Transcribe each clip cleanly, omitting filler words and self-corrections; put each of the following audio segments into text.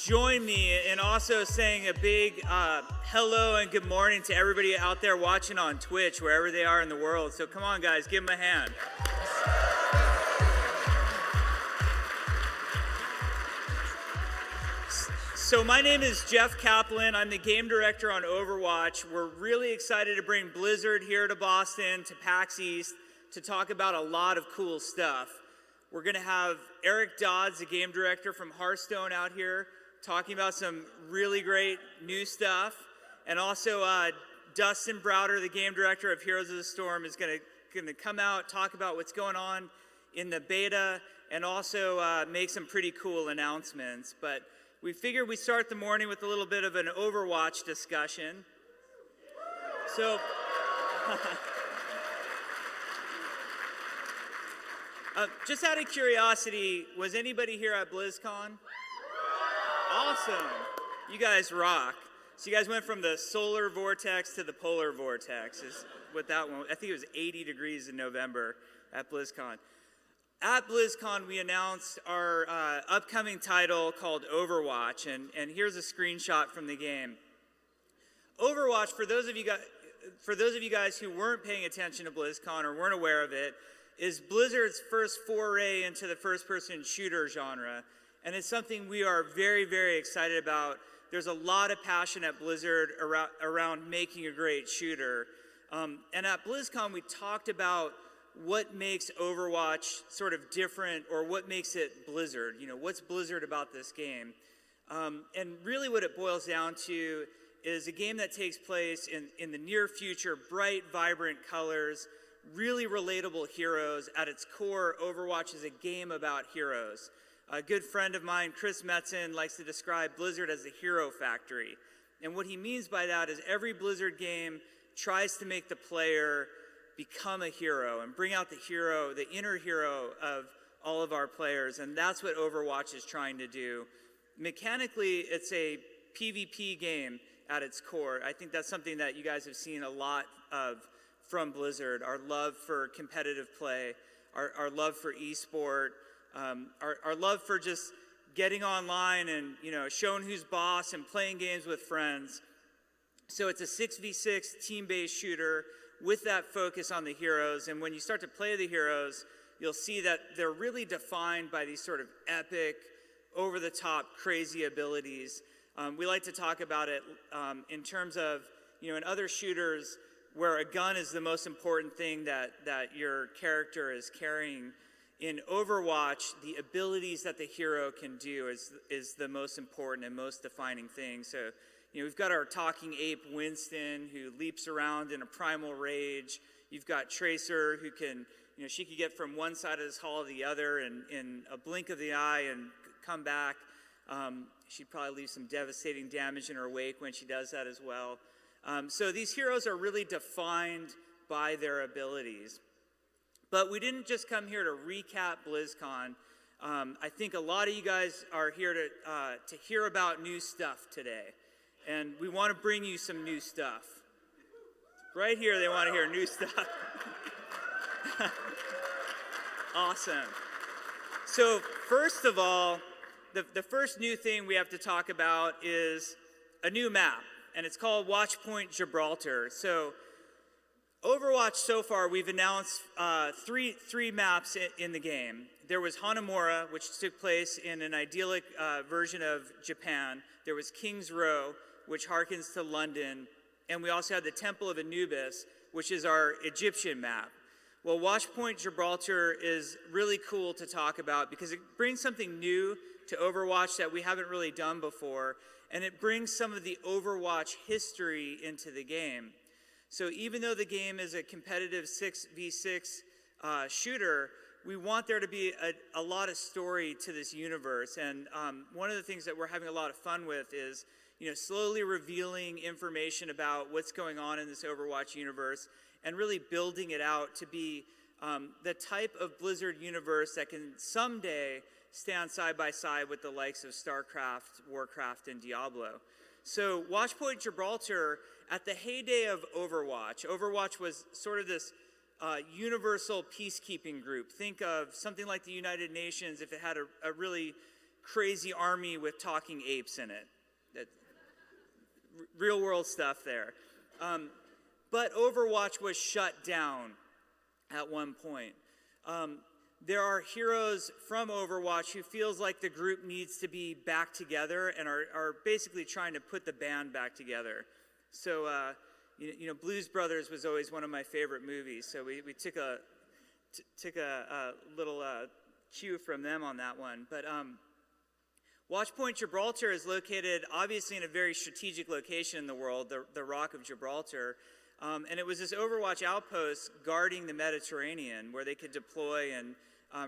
join me in also saying a big hello and good morning to everybody out there watching on Twitch, wherever they are in the world. So come on, guys, give them a hand. So my name is Jeff Kaplan. I'm the game director on Overwatch. We're really excited to bring Blizzard here to Boston, to PAX East, to talk about a lot of cool stuff. We're going to have Eric Dodds, the game director from Hearthstone, out here talking about some really great new stuff. And also Dustin Browder, the game director of Heroes of the Storm, is going to come out, talk about what's going on in the beta, and also make some pretty cool announcements. But we figured we'd start the morning with a little bit of an Overwatch discussion. So, just out of curiosity, was anybody here at BlizzCon? Awesome. You guys rock. So you guys went from the solar vortex to the polar vortex is what that one, I think it was 80 degrees in November at BlizzCon. At BlizzCon, we announced our upcoming title called Overwatch, and here's a screenshot from the game. Overwatch, for those of you guys who weren't paying attention to BlizzCon or weren't aware of it, is Blizzard's first foray into the first-person shooter genre, and it's something we are very, very excited about. There's a lot of passion at Blizzard around making a great shooter, and at BlizzCon, we talked about what makes Overwatch sort of different, or what makes it Blizzard. You know, what's Blizzard about this game? And really what it boils down to is a game that takes place in the near future, bright, vibrant colors, really relatable heroes. At its core, Overwatch is a game about heroes. A good friend of mine, Chris Metzen, likes to describe Blizzard as the hero factory. And what he means by that is every Blizzard game tries to make the player become a hero and bring out the hero, the inner hero of all of our players, and that's what Overwatch is trying to do. Mechanically, it's a PvP game at its core. I think that's something that you guys have seen a lot of from Blizzard, our love for competitive play, our love for esport, our love for just getting online and, you know, showing who's boss and playing games with friends. So it's a 6v6 team-based shooter with that focus on the heroes, and when you start to play the heroes, you'll see that they're really defined by these sort of epic, over-the-top, crazy abilities. We like to talk about it in terms of, you know, in other shooters where a gun is the most important thing that your character is carrying. In Overwatch, the abilities that the hero can do is the most important and most defining thing. So, you know, we've got our talking ape Winston, who leaps around in a primal rage. You've got Tracer, who can, you know, she could get from one side of this hall to the other in a blink of the eye and come back. She'd probably leave some devastating damage in her wake when she does that as well. So these heroes are really defined by their abilities. But we didn't just come here to recap BlizzCon. I think a lot of you guys are here to hear about new stuff today. And we want to bring you some new stuff. Right here, they want to hear new stuff. Awesome. So first of all, the first new thing we have to talk about is a new map, and it's called Watchpoint Gibraltar. So Overwatch so far, we've announced three maps in the game. There was Hanamura, which took place in an idyllic version of Japan. There was King's Row, which harkens to London, and we also had the Temple of Anubis, which is our Egyptian map. Well, Watchpoint Gibraltar is really cool to talk about because it brings something new to Overwatch that we haven't really done before, and it brings some of the Overwatch history into the game. So even though the game is a competitive 6v6 shooter, we want there to be a lot of story to this universe, and one of the things that we're having a lot of fun with is, you know, slowly revealing information about what's going on in this Overwatch universe and really building it out to be the type of Blizzard universe that can someday stand side by side with the likes of StarCraft, Warcraft, and Diablo. So Watchpoint Gibraltar, at the heyday of Overwatch, Overwatch was sort of this universal peacekeeping group. Think of something like the United Nations if it had a really crazy army with talking apes in it. That, real world stuff there. But Overwatch was shut down at one point. There are heroes from Overwatch who feels like the group needs to be back together and are basically trying to put the band back together. So, Blues Brothers was always one of my favorite movies. So we took a little cue from them on that one. But Watchpoint Gibraltar is located obviously in a very strategic location in the world, the Rock of Gibraltar. And it was this Overwatch outpost guarding the Mediterranean where they could deploy and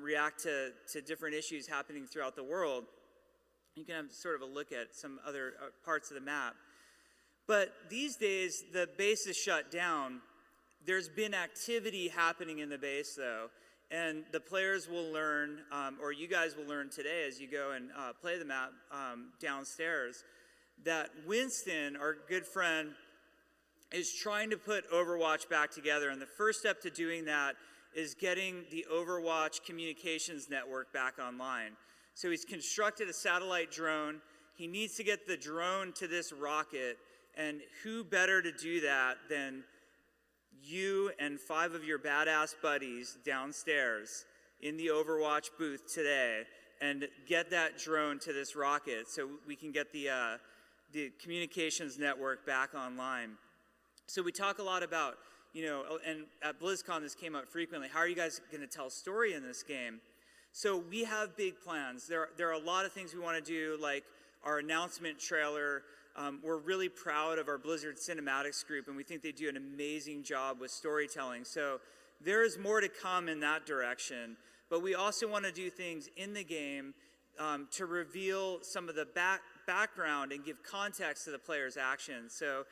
react to different issues happening throughout the world. You can have sort of a look at some other parts of the map. But these days, the base is shut down. There's been activity happening in the base, though. And the players will learn, or you guys will learn today as you go and play the map downstairs, that Winston, our good friend, is trying to put Overwatch back together. And the first step to doing that is getting the Overwatch communications network back online. So he's constructed a satellite drone. He needs to get the drone to this rocket. And who better to do that than you and 5 of your badass buddies downstairs in the Overwatch booth today and get that drone to this rocket so we can get the communications network back online. So we talk a lot about, and at BlizzCon this came up frequently, how are you guys going to tell a story in this game? So we have big plans. There are a lot of things we want to do, like our announcement trailer. We're really proud of our Blizzard Cinematics group, and we think they do an amazing job with storytelling. So there is more to come in that direction. But we also want to do things in the game to reveal some of the background and give context to the player's actions. So,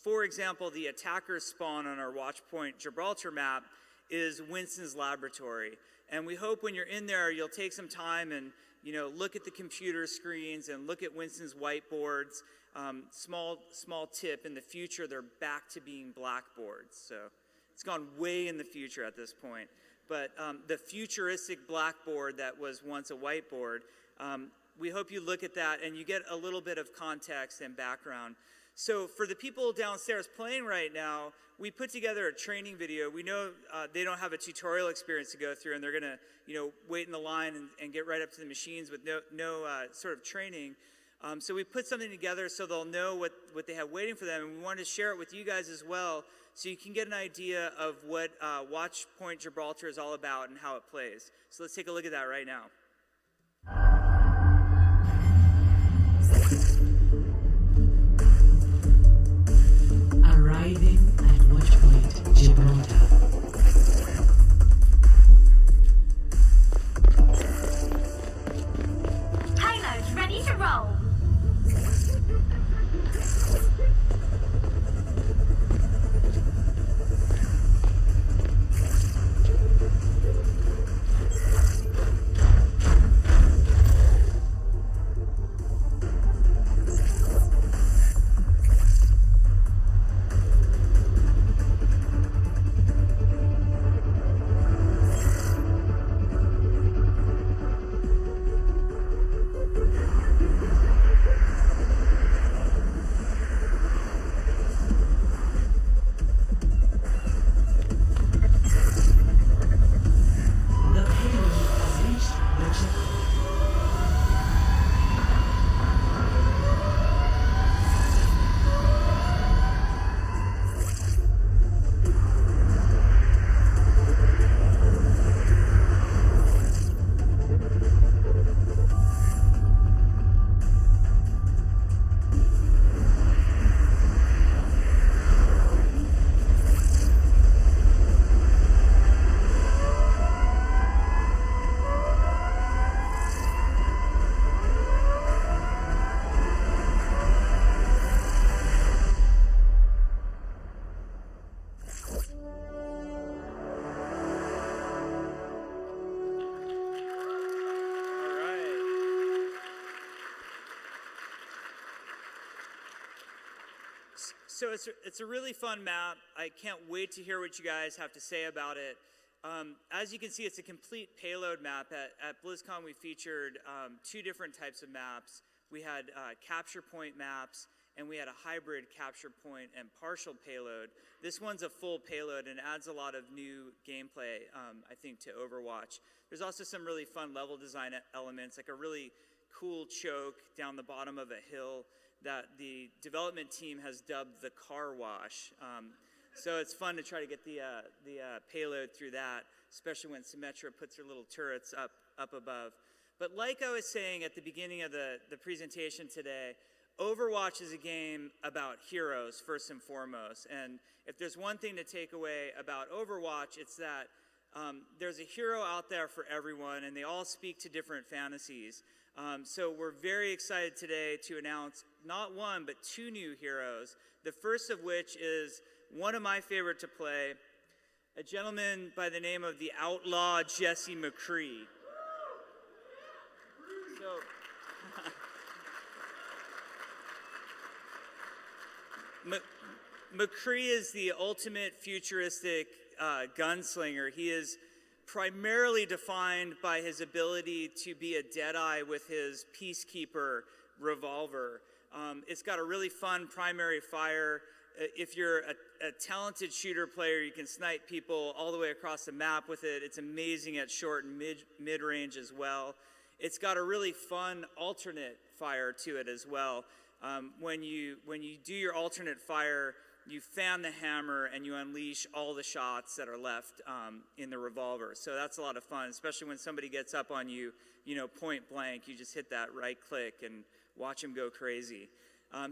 for example, the attacker spawn on our Watchpoint Gibraltar map is Winston's laboratory. And we hope when you're in there, you'll take some time and look at the computer screens and look at Winston's whiteboards. Small tip, in the future, they're back to being blackboards. So it's gone way in the future at this point. But the futuristic blackboard that was once a whiteboard, we hope you look at that and you get a little bit of context and background. So for the people downstairs playing right now, we put together a training video. We know they don't have a tutorial experience to go through, and they're going to, wait in the line and get right up to the machines with no sort of training. So we put something together so they'll know what they have waiting for them, and we wanted to share it with you guys as well, so you can get an idea of what Watchpoint Gibraltar is all about and how it plays. So let's take a look at that right now. Arriving at Watchpoint Gibraltar. Payload ready to roll. So it's a really fun map. I can't wait to hear what you guys have to say about it. As you can see, it's a complete payload map. At BlizzCon, we featured 2 different types of maps. We had capture point maps, and we had a hybrid capture point and partial payload. This one's a full payload and adds a lot of new gameplay, I think, to Overwatch. There's also some really fun level design elements, like a really cool choke down the bottom of a hill that the development team has dubbed the car wash. So it's fun to try to get the payload through that, especially when Symmetra puts her little turrets up above. But like I was saying at the beginning of the presentation today, Overwatch is a game about heroes first and foremost. And if there's one thing to take away about Overwatch, it's that there's a hero out there for everyone, and they all speak to different fantasies. So we're very excited today to announce not 1, but 2 new heroes. The first of which is one of my favorite to play, a gentleman by the name of the outlaw Jesse McCree. So, McCree is the ultimate futuristic gunslinger. He is primarily defined by his ability to be a Deadeye with his Peacekeeper revolver. It's got a really fun primary fire. If you're a talented shooter player, you can snipe people all the way across the map with it. It's amazing at short and mid-range as well. It's got a really fun alternate fire to it as well. When you do your alternate fire, you fan the hammer and you unleash all the shots that are left in the revolver. So that's a lot of fun, especially when somebody gets up on you, point blank. You just hit that right click and watch him go crazy.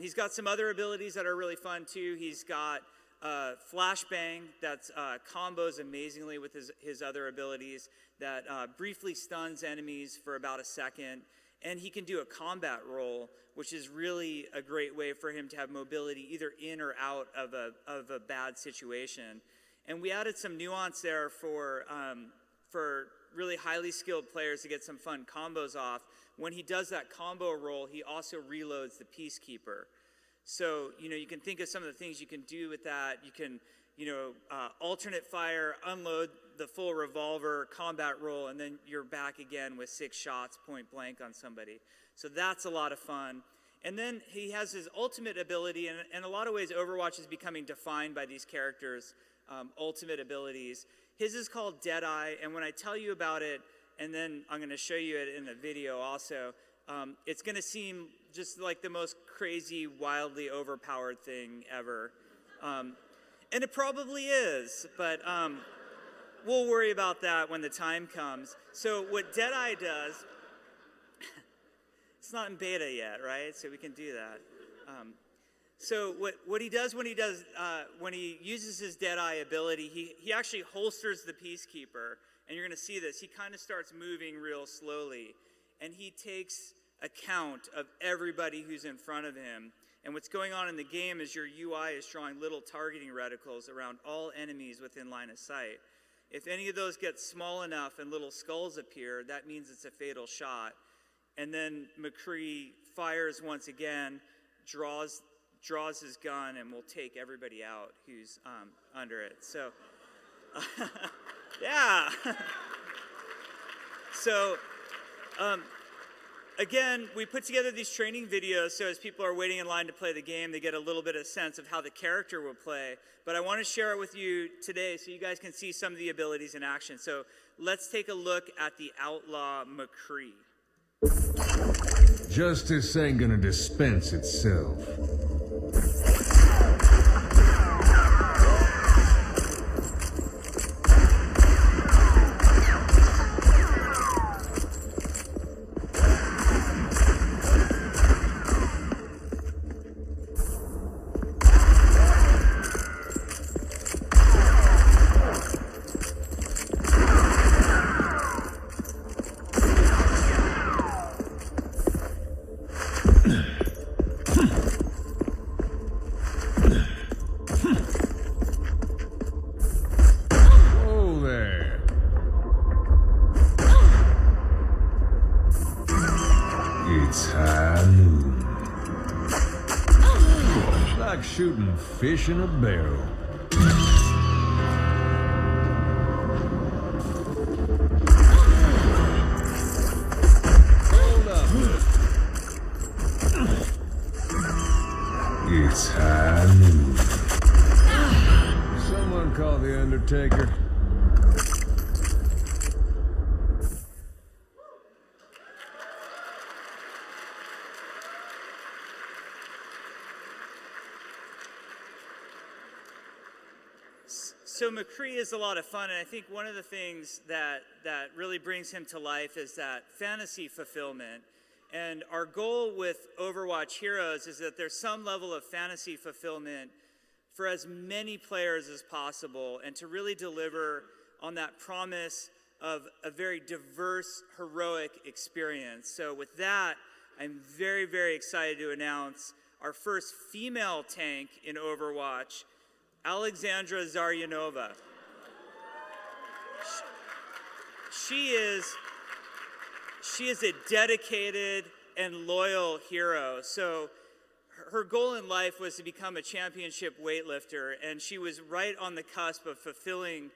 He's got some other abilities that are really fun too. He's got flashbang that combos amazingly with his other abilities, that briefly stuns enemies for about a second. And he can do a combat roll, which is really a great way for him to have mobility either in or out of a bad situation. And we added some nuance there for really highly skilled players to get some fun combos off. When he does that combo roll, he also reloads the Peacekeeper. So, you can think of some of the things you can do with that. You can, alternate fire, unload the full revolver, combat roll, and then you're back again with 6 shots point blank on somebody. So that's a lot of fun. And then he has his ultimate ability, and in a lot of ways Overwatch is becoming defined by these characters' ultimate abilities. His is called Deadeye, and when I tell you about it, and then I'm going to show you it in the video also, it's going to seem just like the most crazy, wildly overpowered thing ever. And it probably is, but we'll worry about that when the time comes. So what Deadeye does, it's not in beta yet, right? So we can do that. So what he does when he uses his Deadeye ability, he actually holsters the Peacekeeper, and you're going to see this. He kind of starts moving real slowly, and he takes account of everybody who's in front of him. And what's going on in the game is your UI is drawing little targeting reticles around all enemies within line of sight. If any of those get small enough and little skulls appear, that means it's a fatal shot. And then McCree fires once again, draws his gun, and will take everybody out who's under it. So, yeah. So, again, we put together these training videos so as people are waiting in line to play the game, they get a little bit of sense of how the character will play. But I want to share it with you today so you guys can see some of the abilities in action. So let's take a look at the outlaw McCree. Justice ain't gonna dispense itself. Shooting fish in a barrel. Undertaker. So McCree is a lot of fun, and I think one of the things that really brings him to life is that fantasy fulfillment. And our goal with Overwatch Heroes is that there's some level of fantasy fulfillment for as many players as possible, and to really deliver on that promise of a very diverse, heroic experience. So with that, I'm very, very excited to announce our first female tank in Overwatch, Alexandra Zaryanova. She is a dedicated and loyal hero. So her goal in life was to become a championship weightlifter, and she was right on the cusp of fulfilling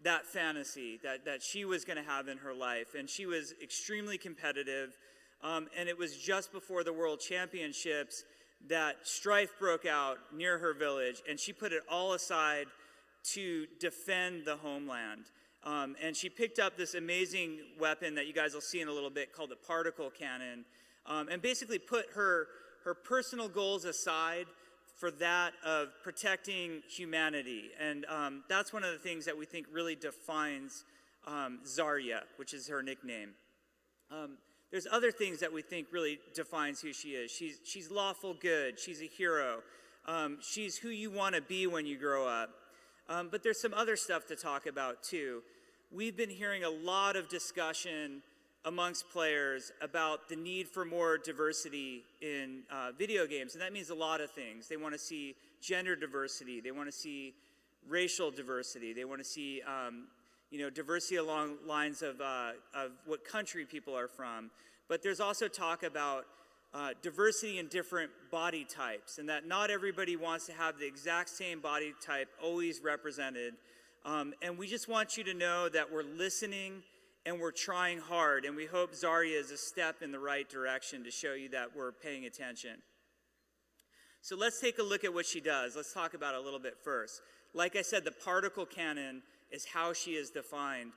that fantasy that she was going to have in her life. And she was extremely competitive, and it was just before the World Championships that strife broke out near her village, and she put it all aside to defend the homeland. And she picked up this amazing weapon that you guys will see in a little bit called the particle cannon, and basically put her personal goals aside for that of protecting humanity. And that's one of the things that we think really defines Zarya, which is her nickname. There's other things that we think really defines who she is. She's lawful good. She's a hero. She's who you want to be when you grow up. But there's some other stuff to talk about too. We've been hearing a lot of discussion amongst players about the need for more diversity in video games, and that means a lot of things. They want to see gender diversity. They want to see racial diversity. They want to see diversity along lines of what country people are from. But there's also talk about diversity in different body types, and that not everybody wants to have the exact same body type always represented. And we just want you to know that we're listening and we're trying hard, and we hope Zarya is a step in the right direction to show you that we're paying attention. So let's take a look at what she does. Let's talk about it a little bit first. Like I said, the particle cannon is how she is defined.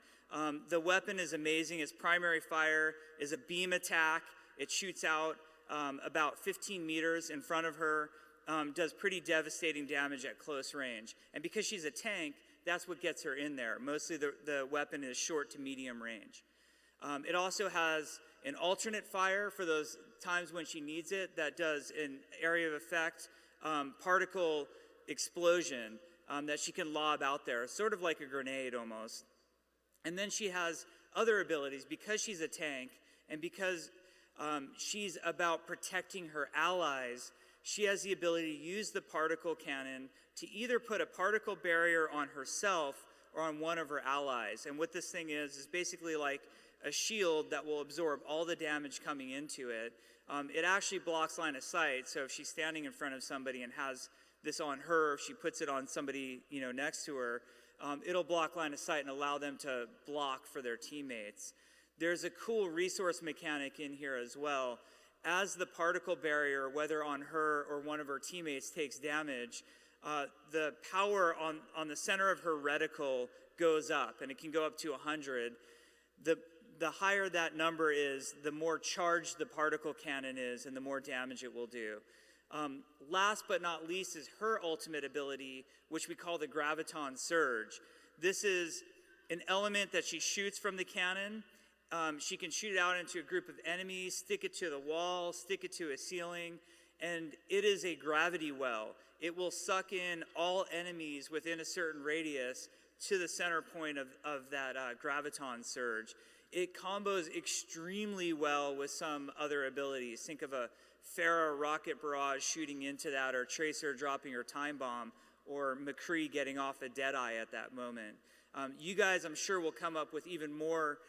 The weapon is amazing. Its primary fire is a beam attack. It shoots out about 15 meters in front of her, does pretty devastating damage at close range. And because she's a tank, that's what gets her in there. Mostly the weapon is short to medium range. It also has an alternate fire for those times when she needs it that does an area of effect particle explosion that she can lob out there, sort of like a grenade almost. And then she has other abilities because she's a tank and because she's about protecting her allies. She has the ability to use the particle cannon to either put a particle barrier on herself or on one of her allies. And what this thing is basically like a shield that will absorb all the damage coming into it. It actually blocks line of sight, so if she's standing in front of somebody and has this on her, if she puts it on somebody next to her, it'll block line of sight and allow them to block for their teammates. There's a cool resource mechanic in here as well. As the particle barrier, whether on her or one of her teammates, takes damage, the power on the center of her reticle goes up, and it can go up to 100. The higher that number is, the more charged the particle cannon is, and the more damage it will do. Last but not least is her ultimate ability, which we call the graviton surge. This is an element that she shoots from the cannon. She can shoot it out into a group of enemies, stick it to the wall, stick it to a ceiling, and it is a gravity well. It will suck in all enemies within a certain radius to the center point of that graviton surge. It combos extremely well with some other abilities. Think of a Pharah rocket barrage shooting into that, or Tracer dropping her time bomb, or McCree getting off a Deadeye at that moment. You guys, I'm sure, will come up with even more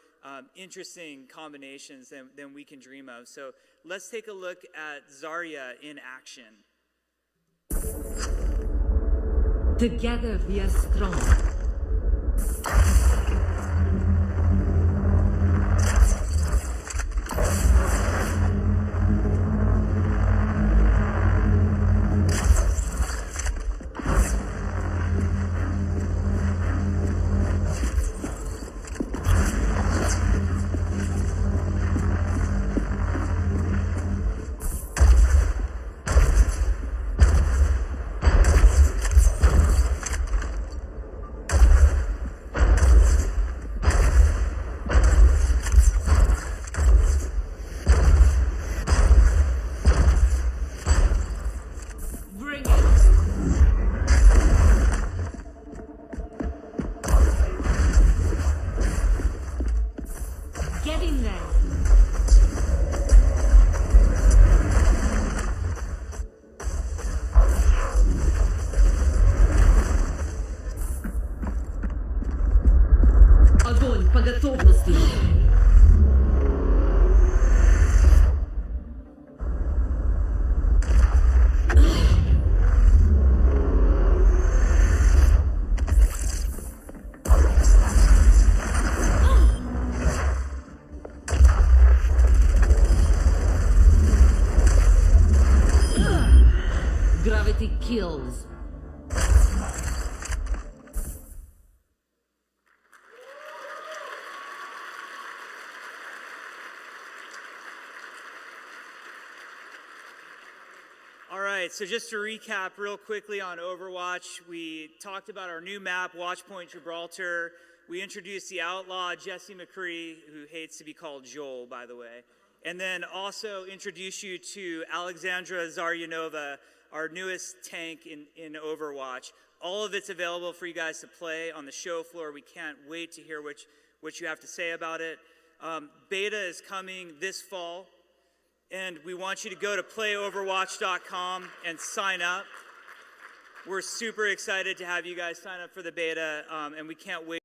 interesting combinations than we can dream of. So let's take a look at Zarya in action. Together we are strong. 30 kills. All right, so just to recap real quickly on Overwatch, we talked about our new map, Watchpoint Gibraltar. We introduced the outlaw, Jesse McCree, who hates to be called Joel, by the way. And then also introduce you to Alexandra Zaryanova, our newest tank in Overwatch. All of it's available for you guys to play on the show floor. We can't wait to hear what you have to say about it. Beta is coming this fall. And we want you to go to playoverwatch.com and sign up. We're super excited to have you guys sign up for the beta, and we can't wait.